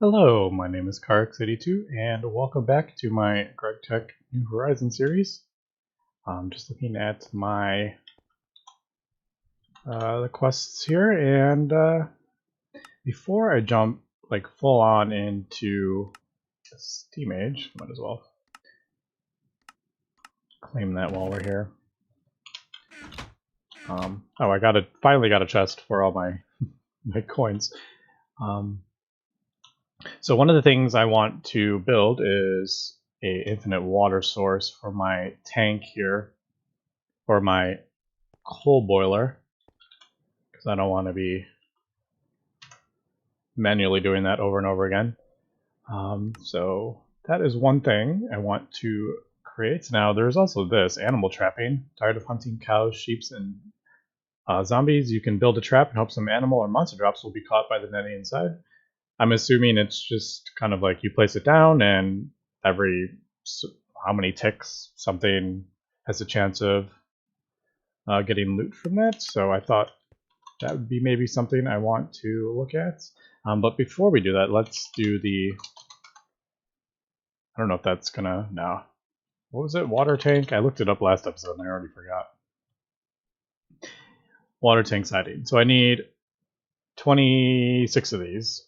Hello, my name is Carx82 and welcome back to my Gregtech New Horizons series. I'm just looking at my the quests here, and before I jump full on into Steam Age, might as well claim that while we're here. Oh, I finally got a chest for all my my coins. So one of the things I want to build is a infinite water source for my tank here, for my coal boiler, because I don't want to be manually doing that over and over again. So that is one thing I want to create. Now there's also this, animal trapping. Tired of hunting cows, sheep, and zombies? You can build a trap and hope some animal or monster drops will be caught by the netting inside. I'm assuming it's just kind of like you place it down and every how many ticks something has a chance of getting loot from that. So I thought that would be maybe something I want to look at. But before we do that, let's do the... I don't know if that's gonna... No. What was it? Water tank? I looked it up last episode and I already forgot. Water tank siding. So I need 26 of these.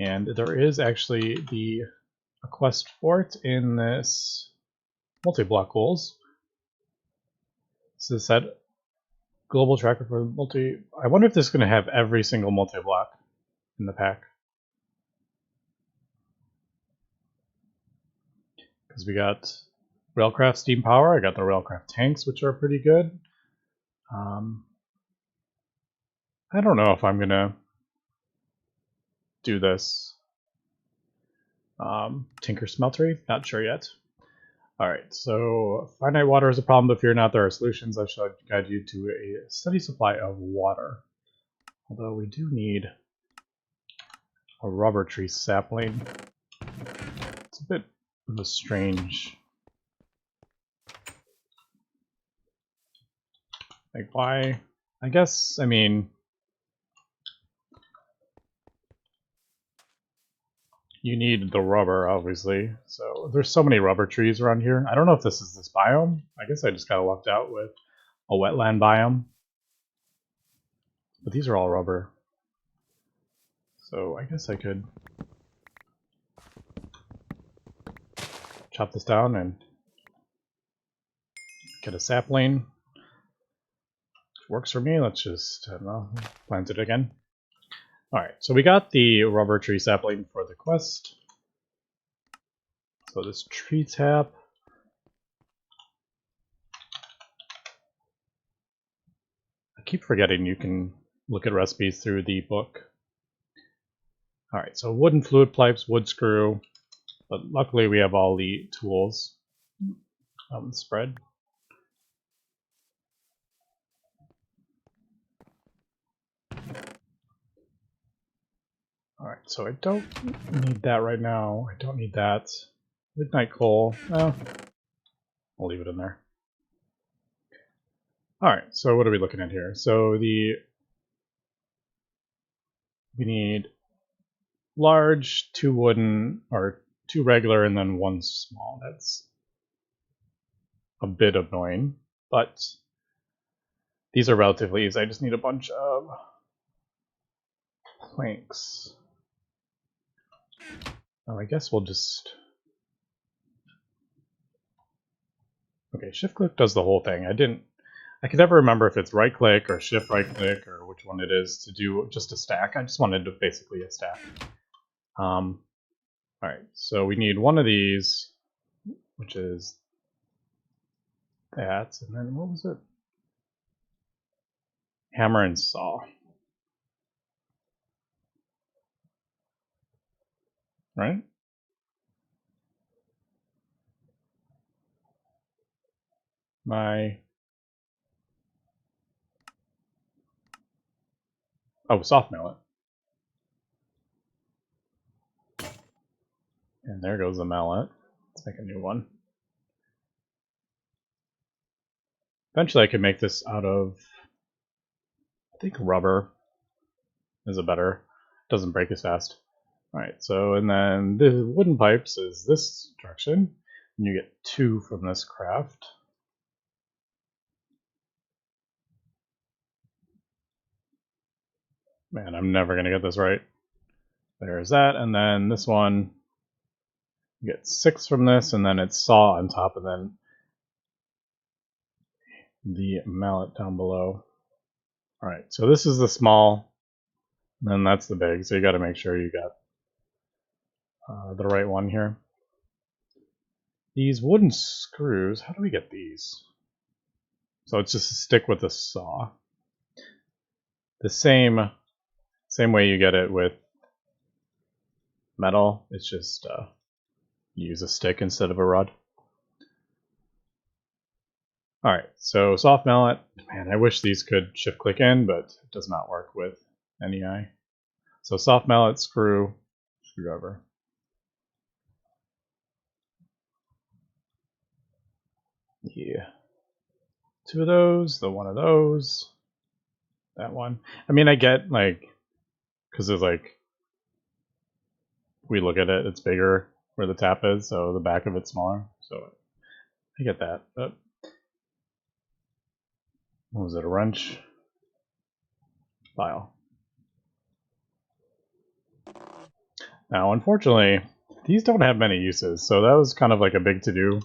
And there is actually a quest for it in this multi-block goals. So it said global tracker for multi... I wonder if this is going to have every single multi-block in the pack. Because we got Railcraft Steam Power, I got the Railcraft tanks, which are pretty good. I don't know if I'm going to do this. Tinker Smeltery, not sure yet. Alright, so finite water is a problem, but fear not, there are solutions. I shall guide you to a steady supply of water. Although we do need a rubber tree sapling. It's a bit of a strange... Like, why? I guess, I mean... You need the rubber, obviously. So there's so many rubber trees around here. I don't know if this is this biome. I guess I just got lucked out with a wetland biome. But these are all rubber. So I guess I could chop this down and get a sapling. Which works for me. Let's just, I don't know, plant it again. Alright, so we got the rubber tree sapling for the quest. So this tree tap. I keep forgetting you can look at recipes through the book. Alright, so wooden fluid pipes, wood screw, but luckily we have all the tools spread. Alright, so I don't need that right now. I don't need that. Midnight coal. Well, I'll leave it in there. Alright, so what are we looking at here? So we need large, 2 wooden, or 2 regular, and then 1 small. That's a bit annoying, but these are relatively easy. I just need a bunch of planks. Oh, I guess we'll just... Okay, shift click does the whole thing. I could never remember if it's right click or shift right click or which one it is to do just a stack. I just wanted to basically a stack. Alright, so we need one of these, which is that, and then what was it? Hammer and saw. Right? Oh, soft mallet. And there goes the mallet. Let's make a new one. Eventually I could make this out of, I think rubber is a better, doesn't break as fast. Alright, so and then the wooden pipes is this direction, and you get 2 from this craft. Man, I'm never gonna get this right. There's that, and then this one, you get 6 from this, and then it's saw on top, and then the mallet down below. Alright, so this is the small, and then that's the big, so you gotta make sure you got the right one here. These wooden screws, how do we get these? So it's just a stick with a saw. The same way you get it with metal, it's just use a stick instead of a rod. Alright, so soft mallet. Man, I wish these could shift click in, but it does not work with NEI. So soft mallet, screw, screwdriver. Yeah. 2 of those, the 1 of those, that one. I mean, I get, like, because there's, like, we look at it, it's bigger where the tap is, so the back of it's smaller. So I get that, but what was it, a wrench? File. Now, unfortunately, these don't have many uses, so that was kind of like a big to-do,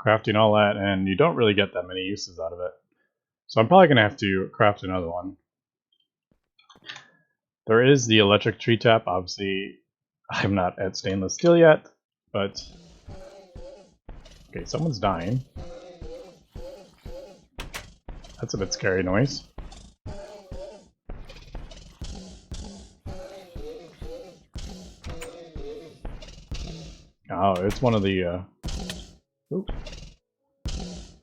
crafting all that, and you don't really get that many uses out of it. So I'm probably going to have to craft another one. There is the electric tree tap. Obviously, I'm not at stainless steel yet, but... Okay, someone's dying. That's a bit scary noise. Oh, it's one of the, Oop.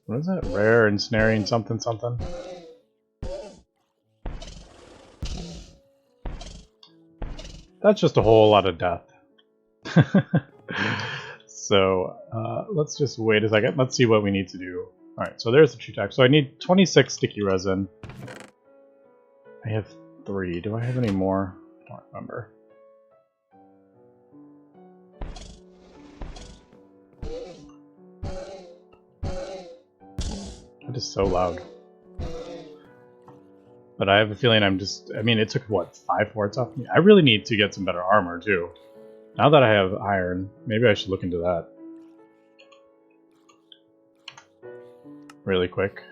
What is that? Rare ensnaring something something? That's just a whole lot of death. So, let's just wait a second. Let's see what we need to do. Alright, so there's the tree tap. So I need 26 sticky resin. I have 3. Do I have any more? I don't remember. That is so loud. But I have a feeling I mean, it took, what, 5 forts off me? I really need to get some better armor, too. Now that I have iron, maybe I should look into that. Really quick.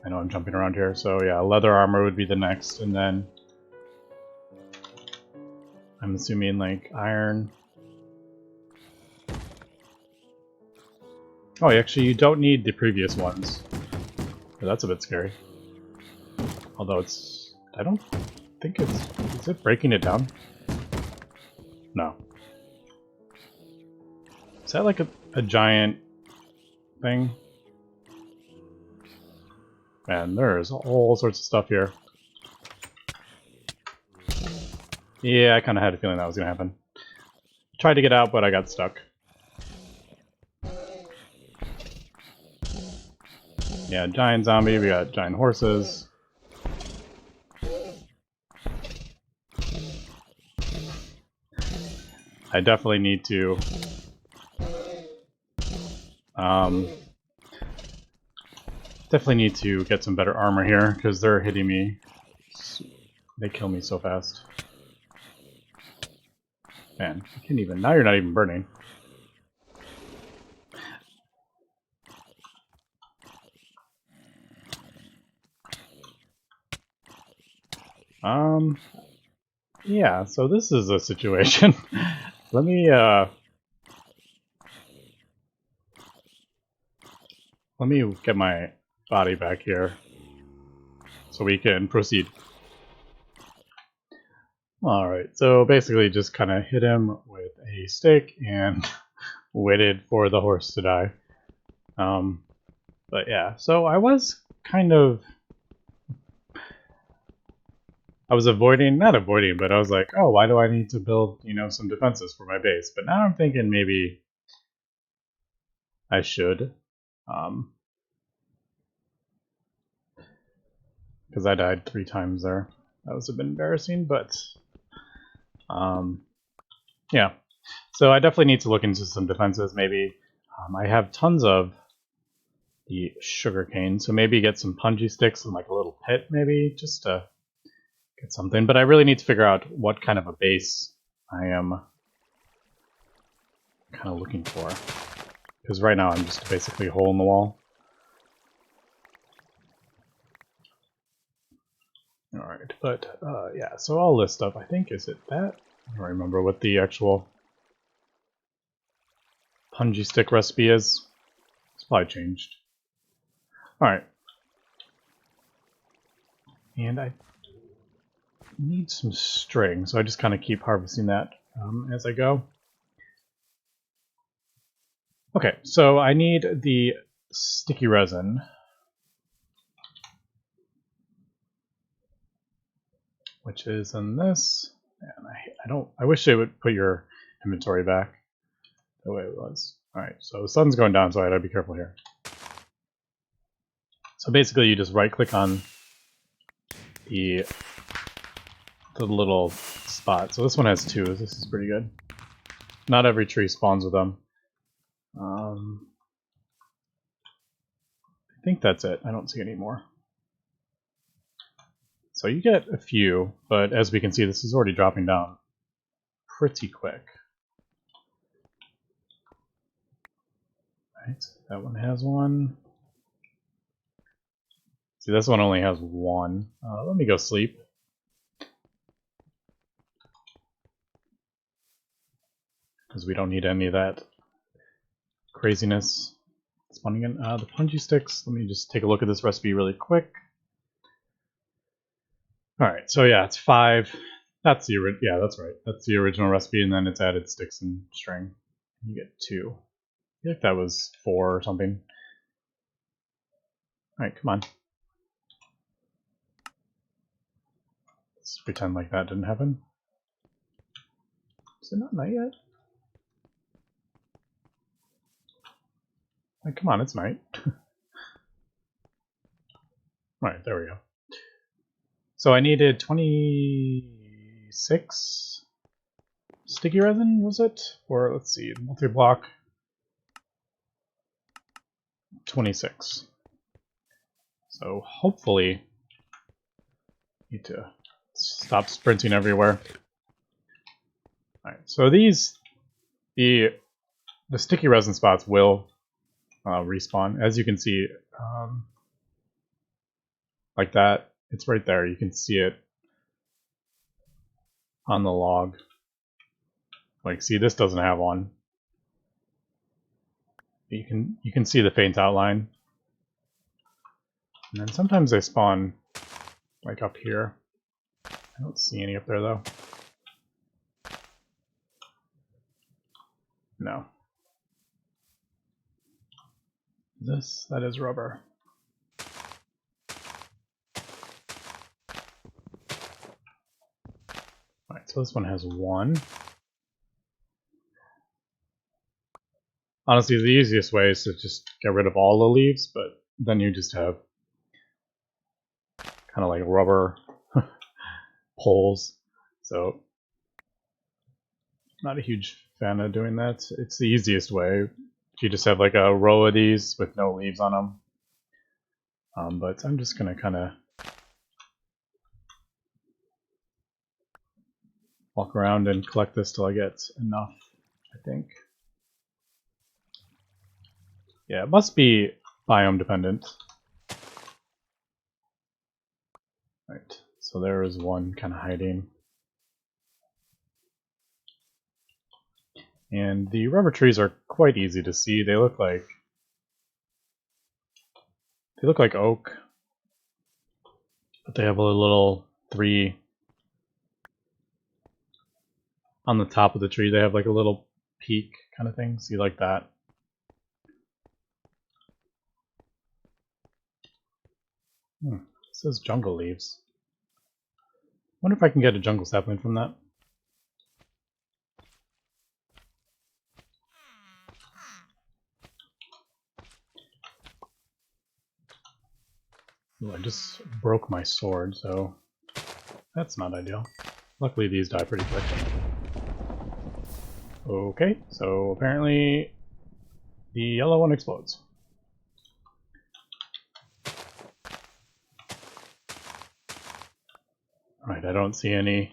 I know I'm jumping around here, so yeah, leather armor would be the next, and then... I'm assuming, like, iron. Oh, actually, you don't need the previous ones. Oh, that's a bit scary. Although it's... I don't think it's... Is it breaking it down? No. Is that like a giant thing? Man, there's all sorts of stuff here. Yeah, I kind of had a feeling that was going to happen. Tried to get out, but I got stuck. Yeah, giant zombie, we got giant horses. I definitely need to... definitely need to get some better armor here, because they're hitting me. They kill me so fast. Man, I can't even... Now you're not even burning. Yeah, so this is a situation. Let me get my body back here so we can proceed. Alright, so basically just kind of hit him with a stick and waited for the horse to die. But yeah, so I was kind of... I was not avoiding, but I was like, oh, why do I need to build, you know, some defenses for my base? But now I'm thinking maybe I should. Because I died 3 times there. That was a bit embarrassing, but Yeah. So I definitely need to look into some defenses. Maybe I have tons of the sugarcane, so maybe get some punji sticks and like a little pit, maybe just to get something. But I really need to figure out what kind of a base I am kind of looking for, because right now I'm just basically a hole in the wall. All right, but yeah. So all this stuff, I think, is it that? I don't remember what the actual punji stick recipe is. It's probably changed. Alright. And I need some string, so I just kind of keep harvesting that as I go. Okay, so I need the sticky resin, which is in this. And I wish they would put your inventory back the way it was. Alright, so the sun's going down, so I gotta be careful here. So basically you just right click on the little spot. So this one has two. This is pretty good. Not every tree spawns with them. I think that's it. I don't see any more. So you get a few, but as we can see, this is already dropping down pretty quick. Right, that one has one. See, this one only has one. Let me go sleep. Because we don't need any of that craziness spawning in. The punji sticks, let me just take a look at this recipe really quick. Alright, so yeah, it's 5. That's the yeah, that's right. That's the original recipe, and then it's added sticks and string. You get 2. I feel like that was 4 or something. Alright, come on. Let's pretend like that didn't happen. Is it not night yet? Like, come on, it's night. Alright, there we go. So I needed 26 sticky resin, was it? Or let's see, multi-block 26. So hopefully need to stop sprinting everywhere. Alright, so these the sticky resin spots will respawn. As you can see, like that. It's right there. You can see it on the log. Like, see, this doesn't have one. You can see the faint outline. And then sometimes they spawn like up here. I don't see any up there though. No. That is rubber. Alright, so this one has 1. Honestly, the easiest way is to just get rid of all the leaves, but then you just have kind of like rubber poles. So, not a huge fan of doing that. It's the easiest way. You just have like a row of these with no leaves on them. But I'm just going to kind of walk around and collect this till I get enough, I think. Yeah, it must be biome dependent. Right, so there is one kind of hiding. And the rubber trees are quite easy to see. They look like oak, but they have a little 3 on the top of the tree. They have like a little peak kind of thing. See, like that. It says jungle leaves. Wonder if I can get a jungle sapling from that. Ooh, I just broke my sword, so that's not ideal. Luckily these die pretty quick. Okay, so apparently the yellow one explodes. Alright, I don't see any.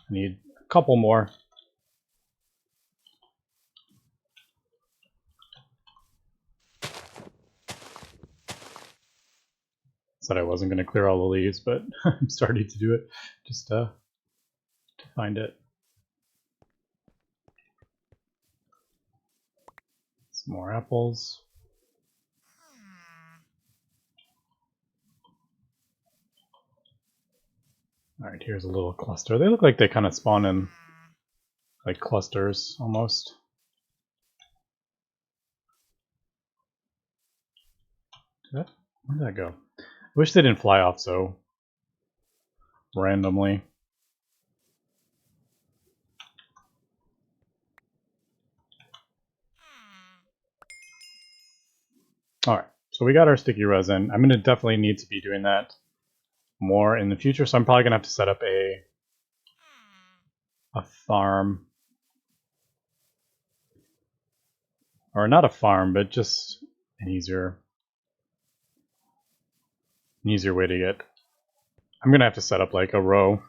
I need a couple more. Said I wasn't going to clear all the leaves, but I'm starting to do it just to find it. Some more apples. Alright, here's a little cluster. They look like they kind of spawn in like clusters almost. Where did that go? I wish they didn't fly off so randomly. Alright, so we got our sticky resin. I'm going to definitely need to be doing that more in the future, so I'm probably going to have to set up a farm. Or not a farm, but just an easier way to get. I'm going to have to set up like a row.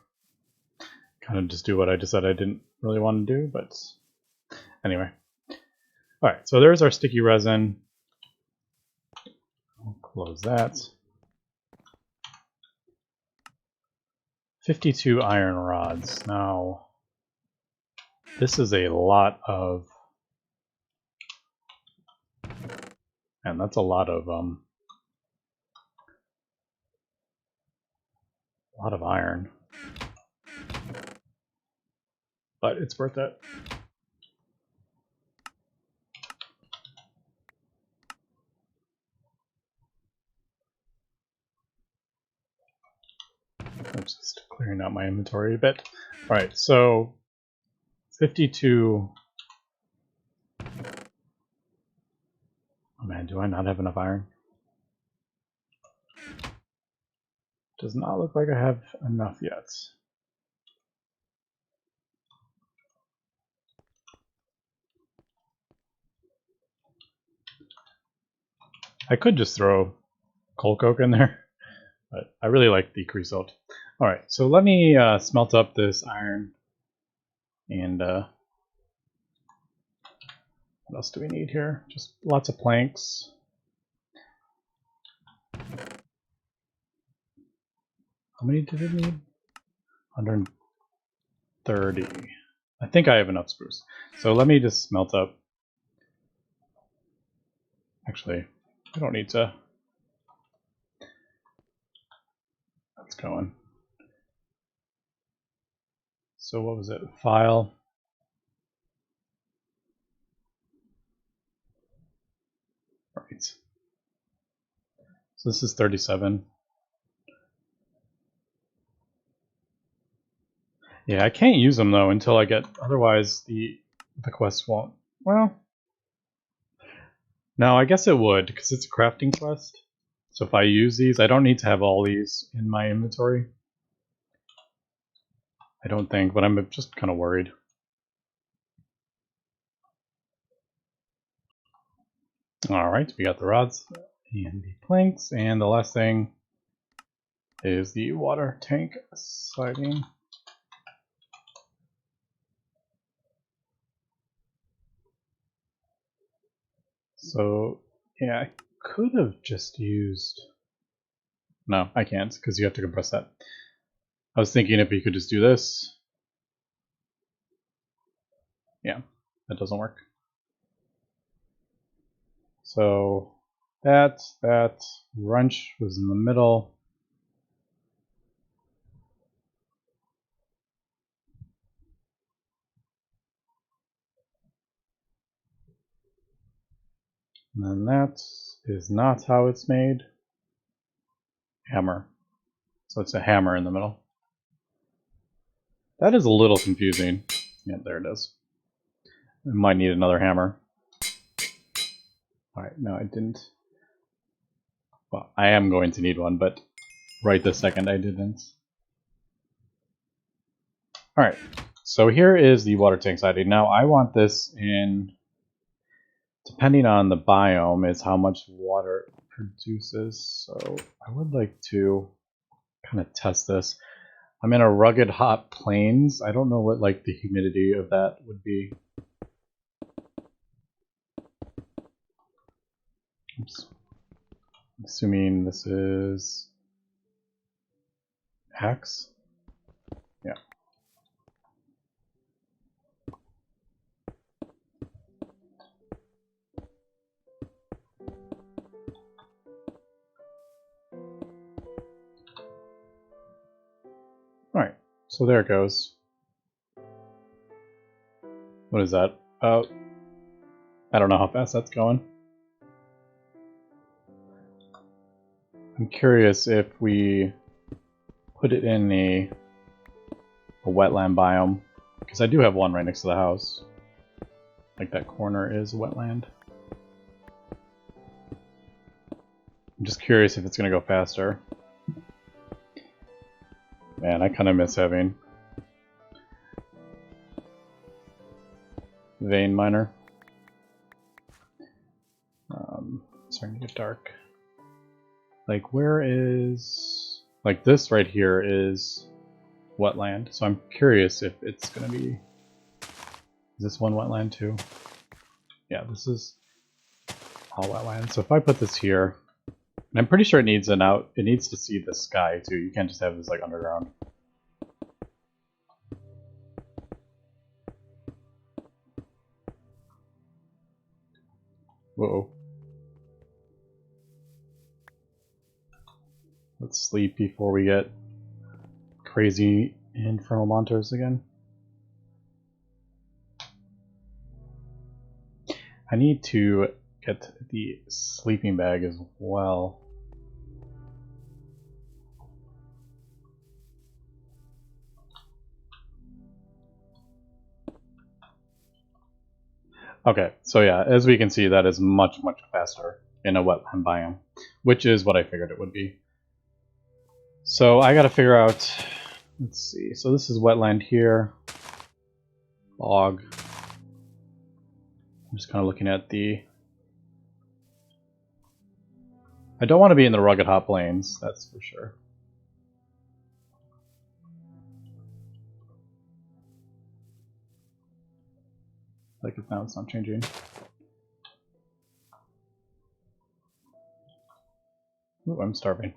Kind of just do what I just said I didn't really want to do, but anyway. Alright, so there's our sticky resin. I'll close that. 52 iron rods. Now, this is a lot of, and that's a lot of iron, but it's worth it. I'm just clearing out my inventory a bit. All right, so 52. Oh man, do I not have enough iron? Does not look like I have enough yet. I could just throw coal coke in there, but I really like the creosote. All right, so let me smelt up this iron, and what else do we need here? Just lots of planks. How many did it need? 130. I think I have enough spruce. So let me just smelt up. Actually, I don't need to. That's going. So what was it? File. Right. So this is 37. Yeah, I can't use them though until I get. Otherwise, the quest won't. Well, no, I guess it would because it's a crafting quest. So if I use these, I don't need to have all these in my inventory. I don't think, but I'm just kind of worried. All right, we got the rods and the planks, and the last thing is the water tank siding. So yeah, I could have just used. No, I can't because you have to compress that. I was thinking if you could just do this. Yeah, that doesn't work. So that wrench was in the middle. And then that is not how it's made. Hammer. So it's a hammer in the middle. That is a little confusing. Yeah, there it is. I might need another hammer. Alright, no, I didn't. Well, I am going to need one, but right this second I didn't. Alright, So here is the water tank siding. Now I want this in, depending on the biome, is how much water it produces. So I would like to kind of test this. I'm in a rugged hot plains. I don't know what like the humidity of that would be. Oops. I'm assuming this is X. Yeah. Alright, so there it goes. What is that? Oh, I don't know how fast that's going. I'm curious if we put it in a wetland biome, because I do have one right next to the house. Like that corner is wetland. I'm just curious if it's going to go faster. Man, I kind of miss having vein miner. It's starting to get dark. Like, where is... Like, this right here is wetland. So I'm curious if it's going to be... Is this one wetland too? Yeah, this is all wetland. So if I put this here... And I'm pretty sure it needs an out... It needs to see the sky too. You can't just have this like underground. Whoa. Let's sleep before we get crazy infernal monsters again. I need to get the sleeping bag as well. Okay, so yeah, as we can see, that is much, much faster in a wetland biome, which is what I figured it would be. So I gotta figure out, let's see, so this is wetland here, bog. I'm just kind of looking at the... I don't want to be in the rugged hot plains, that's for sure. Like if now it's not changing. Ooh, I'm starving.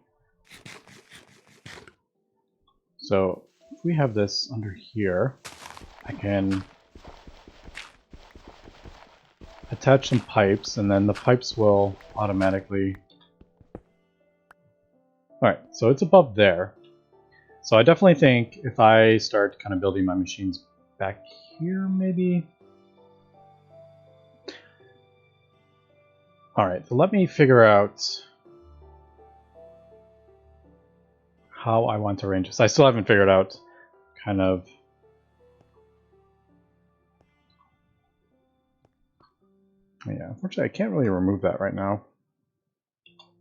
So if we have this under here, I can attach some pipes, and then the pipes will automatically... Alright, so it's above there. So I definitely think if I start kind of building my machines back here, maybe... Alright, so let me figure out how I want to arrange this. I still haven't figured out kind of... Yeah, unfortunately I can't really remove that right now,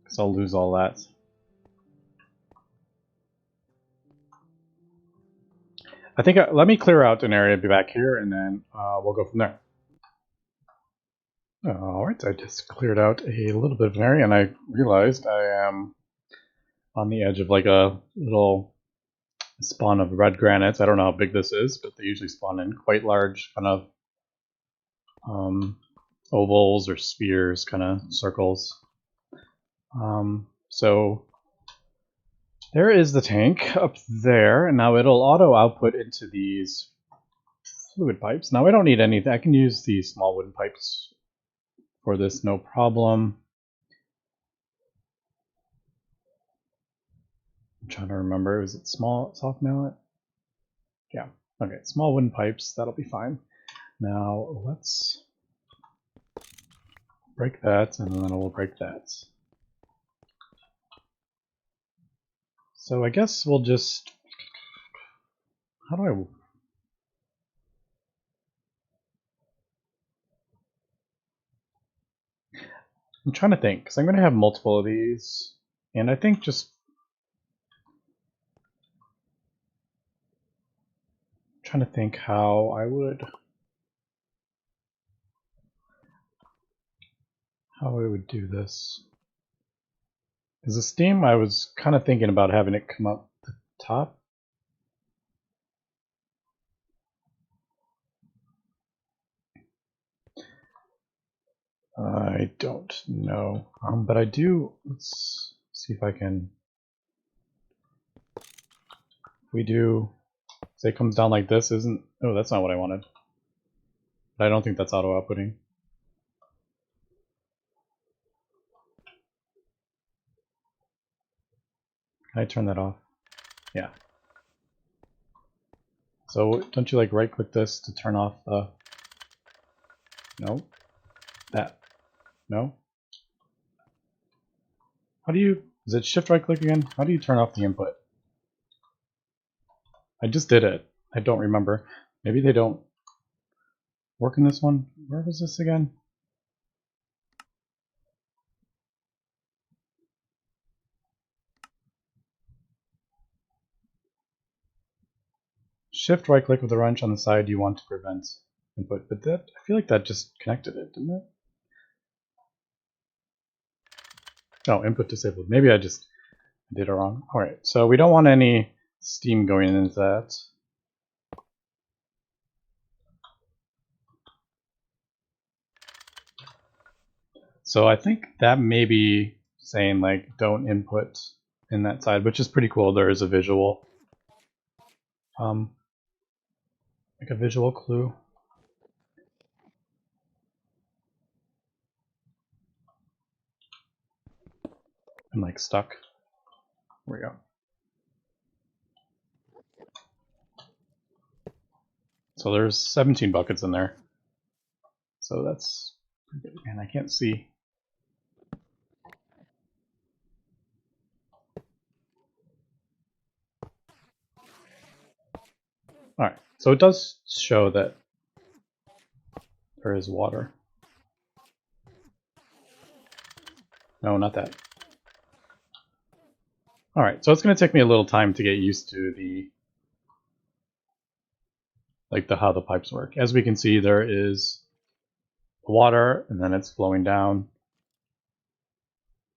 because I'll lose all that. I think, let me clear out an area back here, and then we'll go from there. Alright, I just cleared out a little bit of an area, and I realized I am on the edge of like a little spawn of red granites. I don't know how big this is, but they usually spawn in quite large kind of ovals or spheres, kind of circles. So there is the tank up there, and now it'll auto output into these fluid pipes. Now I don't need anything. I can use these small wooden pipes for this, no problem. I'm trying to remember, was it small soft mallet? Yeah, okay, small wooden pipes, that'll be fine. Now let's break that, and then we'll break that. So I guess we'll just... How do I... I'm trying to think, because I'm going to have multiple of these, and I think just... I'm trying to think how I would do this. Because the steam, I was kind of thinking about having it come up the top. I don't know, but I do. Let's see if I can. If we do, say it comes down like this, isn't? Oh, that's not what I wanted. But I don't think that's auto outputting. Can I turn that off? Yeah. So don't you like right click this to turn off the? No. That. No. How do you? Is it shift right click again? How do you turn off the input? I just did it. I don't remember. Maybe they don't work in this one. Where was this again? Shift right click with the wrench on the side you want to prevent input. But that, I feel like that just connected it, didn't it? Oh, input disabled. Maybe I just did it wrong. Alright, so we don't want any steam going into that. So I think that may be saying like don't input in that side, which is pretty cool. There is a visual, like a visual clue. I'm like stuck. There we go. So there's 17 buckets in there. So that's pretty good. Man, I can't see. Alright, so it does show that there is water. No, not that. Alright, so it's going to take me a little time to get used to the how the pipes work. As we can see, there is water, and then it's flowing down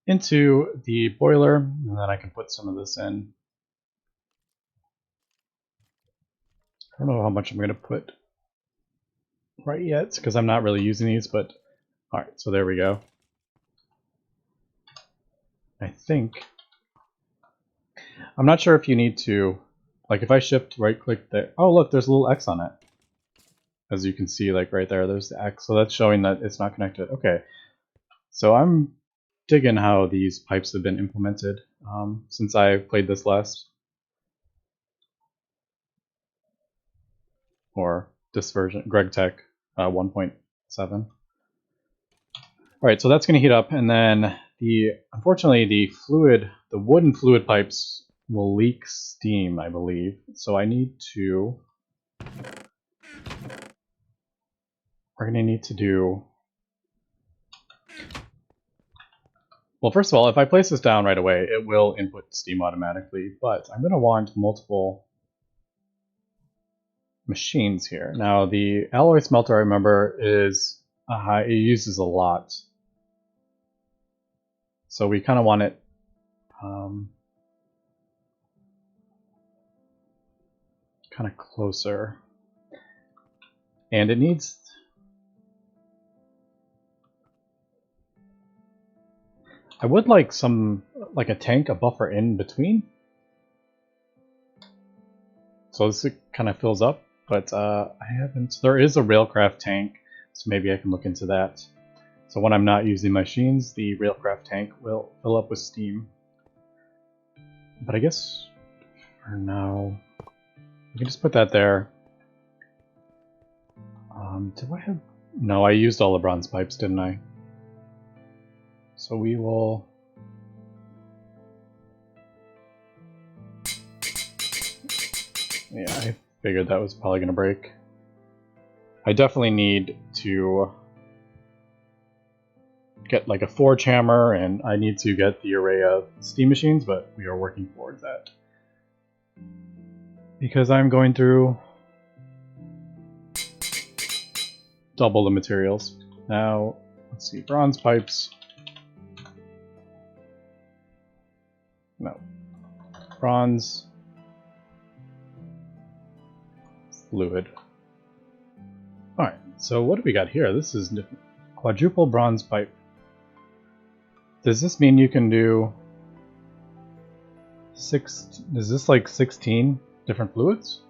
into the boiler, and then I can put some of this in. I don't know how much I'm going to put right yet, because I'm not really using these, but alright, so there we go. I think, I'm not sure if you need to, like if I shift right click there, oh look, there's a little X on it. As you can see, like right there, there's the X, so that's showing that it's not connected. Okay, so I'm digging how these pipes have been implemented since I played this last. Or this version, Gregtech 1.7. Alright, so that's going to heat up, and then unfortunately the wooden fluid pipes will leak steam, I believe. So I need to, we're going to need to do, well, first of all, if I place this down right away, it will input steam automatically, but I'm going to want multiple machines here. Now the alloy smelter, I remember, is it uses a lot. So we kind of want it kind of closer. And it needs, I would like a tank, a buffer in between. So this kind of fills up, but I haven't, there is a Railcraft tank, so maybe I can look into that. So when I'm not using machines, the Railcraft tank will fill up with steam. But I guess for now, we can just put that there. Do I have, no, I used all the bronze pipes, didn't I? So we will, yeah, I figured that was probably going to break. I definitely need to get like a forge hammer, and I need to get the array of steam machines, but we are working towards that. Because I'm going through double the materials. Now, let's see, bronze pipes. No. Bronze. Fluid. Alright, so what do we got here? This is quadruple bronze pipe. Does this mean you can do is this like 16 different fluids?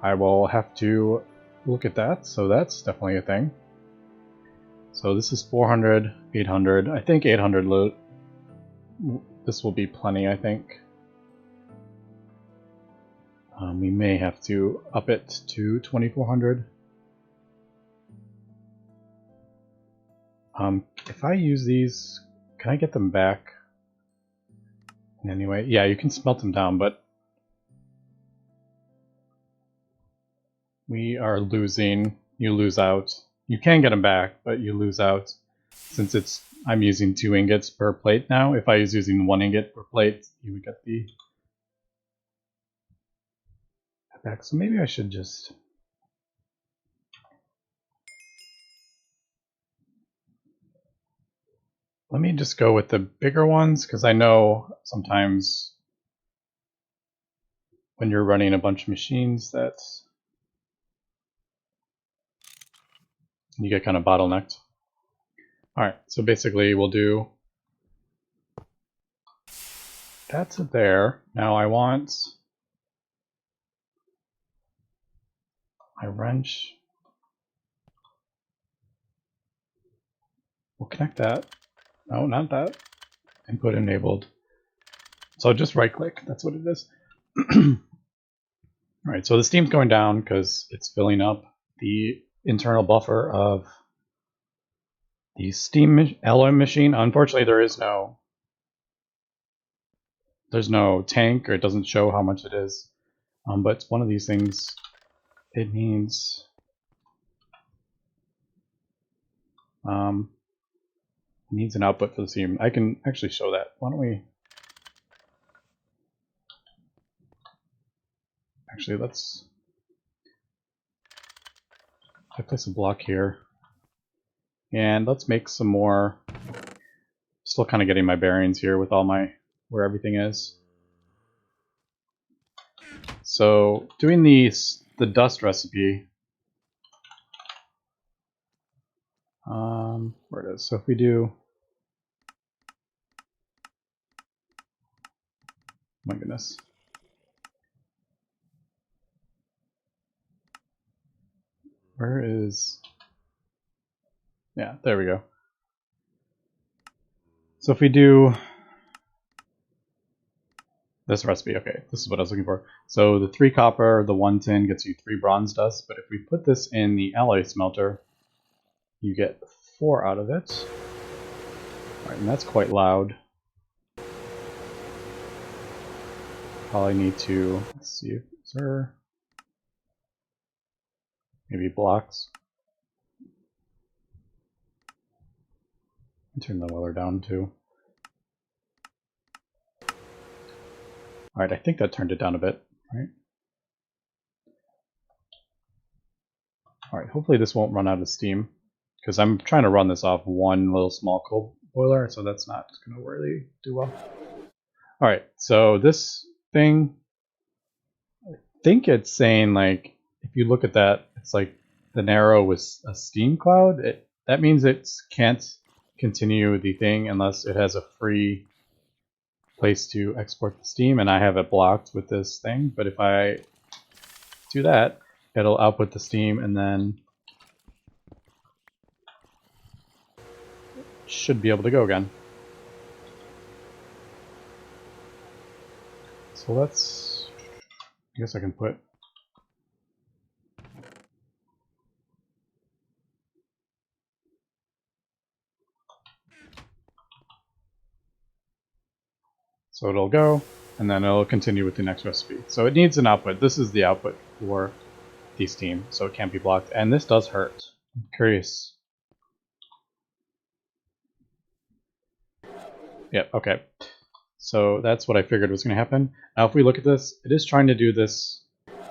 I will have to look at that, so that's definitely a thing. So this is 400, 800, I think 800 load. This will be plenty, I think. We may have to up it to 2400. If I use these, can I get them back? Anyway, yeah, you can smelt them down, but we are losing. You lose out. You can get them back, but you lose out since I'm using 2 ingots per plate now. If I was using 1 ingot per plate, you would get the back. So maybe I should just. Let me just go with the bigger ones, because I know sometimes when you're running a bunch of machines that you get kind of bottlenecked. Alright, so basically we'll do that to there. Now I want my wrench. We'll connect that. No, not that. Input enabled. So just right click, that's what it is. Alright, so the steam's going down because it's filling up the internal buffer of the steam alloy machine. Unfortunately, there's no tank, or it doesn't show how much it is. But it's one of these things. It needs an output for the steam. I can actually show that. Why don't we? Actually, let's. I place a block here, and let's make some more. Still kind of getting my bearings here with all my where everything is. So doing the dust recipe. Where it is. So if we do. My goodness. Where is... Yeah, there we go. So if we do this recipe, okay, this is what I was looking for. So the 3 copper, the 1 tin gets you 3 bronze dust, but if we put this in the alloy smelter, you get 4 out of it. Alright, and that's quite loud. Probably need to, let's see, is there maybe blocks? Turn the weather down too. Alright, I think that turned it down a bit, right? Alright, hopefully this won't run out of steam, because I'm trying to run this off one little small coal boiler, so that's not going to really do well. Alright, so this thing, I think it's saying, like, if you look at that, it's like the arrow with a steam cloud. That means it can't continue the thing unless it has a free place to export the steam, and I have it blocked with this thing. But if I do that, it'll output the steam, and then should be able to go again. So let's, I guess I can put, so it'll go, and then it'll continue with the next recipe. So it needs an output. This is the output for the steam, so it can't be blocked. And this does hurt. I'm curious. Yep, okay. So that's what I figured was going to happen. Now if we look at this, it is trying to do this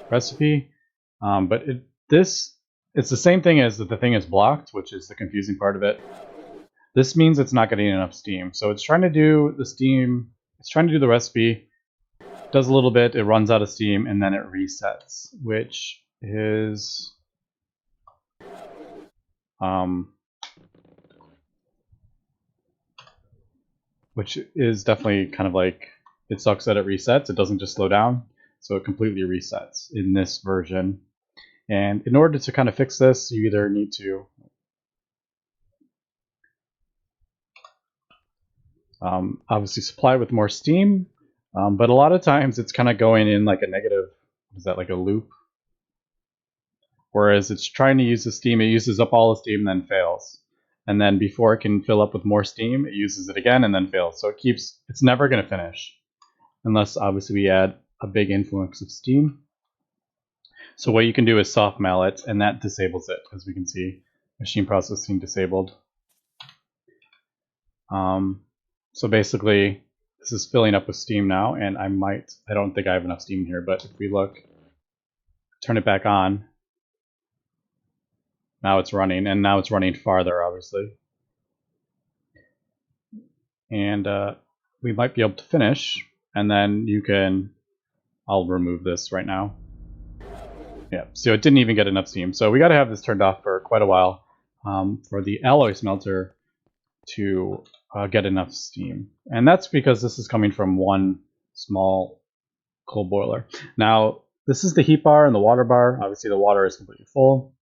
recipe, but this it's the same thing as that the thing is blocked, which is the confusing part of it. This means it's not getting enough steam. So it's trying to do the steam, it's trying to do the recipe, does a little bit, it runs out of steam, and then it resets, which is definitely kind of like, it sucks that it resets. It doesn't just slow down, so it completely resets in this version. And in order to kind of fix this, you either need to obviously supply with more steam, but a lot of times it's kind of going in like a negative, is that like a loop? Whereas it's trying to use the steam, it uses up all the steam and then fails. And then before it can fill up with more steam, it uses it again and then fails. So it's never going to finish unless obviously we add a big influx of steam. So what you can do is soft mallet, and that disables it, as we can see, machine processing disabled. So basically, this is filling up with steam now, and I don't think I have enough steam here, but if we look, turn it back on, now it's running, and now it's running farther, obviously. And we might be able to finish, and then I'll remove this right now. Yeah, so it didn't even get enough steam. So we got to have this turned off for quite a while for the alloy smelter to get enough steam. And that's because this is coming from one small coal boiler. Now, this is the heat bar and the water bar. Obviously, the water is completely full.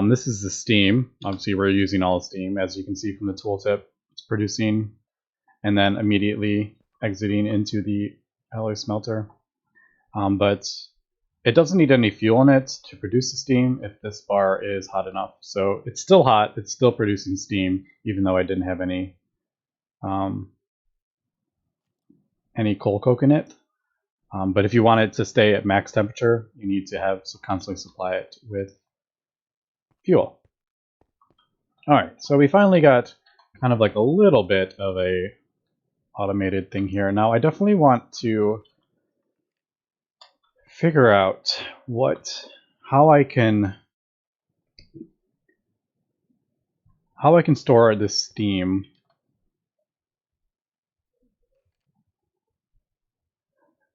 This is the steam. Obviously, we're using all the steam. As you can see from the tooltip, it's producing and then immediately exiting into the alloy smelter. But it doesn't need any fuel in it to produce the steam if this bar is hot enough. So it's still hot, it's still producing steam, even though I didn't have any coal coke in it. But if you want it to stay at max temperature, you need to constantly supply it with fuel. All right, so we finally got kind of like a little bit of a automated thing here. Now I definitely want to figure out how I can store this steam.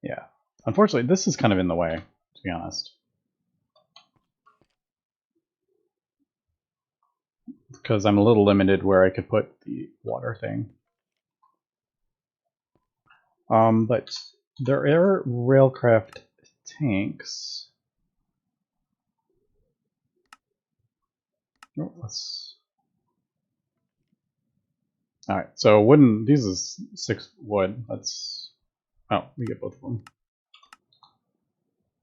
Yeah, unfortunately this is kind of in the way, to be honest, because I'm a little limited where I could put the water thing. But there are railcraft tanks. Oh, all right, so wooden, these is 6 wood. We get both of them.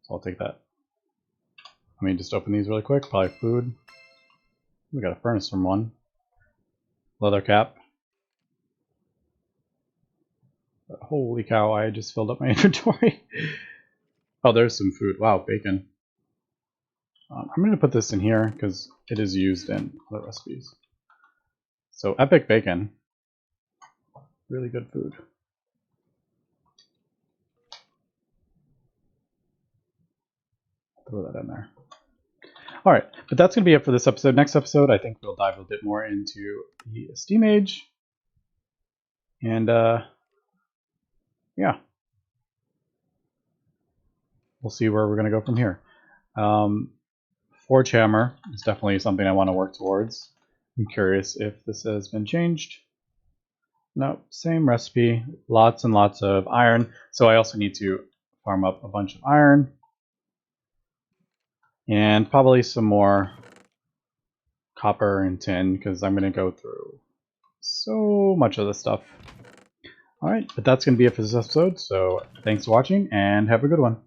So I'll take that. Let me just open these really quick. Probably food. We got a furnace from one. Leather cap. Holy cow, I just filled up my inventory. Oh, there's some food. Wow, bacon. I'm going to put this in here because it is used in other recipes. So, epic bacon. Really good food. Throw that in there. All right, but that's going to be it for this episode. Next episode, I think we'll dive a bit more into the Steam Age. And, yeah. We'll see where we're going to go from here. Forge hammer is definitely something I want to work towards. I'm curious if this has been changed. No, same recipe, lots and lots of iron. So I also need to farm up a bunch of iron. And probably some more copper and tin, because I'm going to go through so much of this stuff. Alright, but that's going to be it for this episode. So thanks for watching, and have a good one.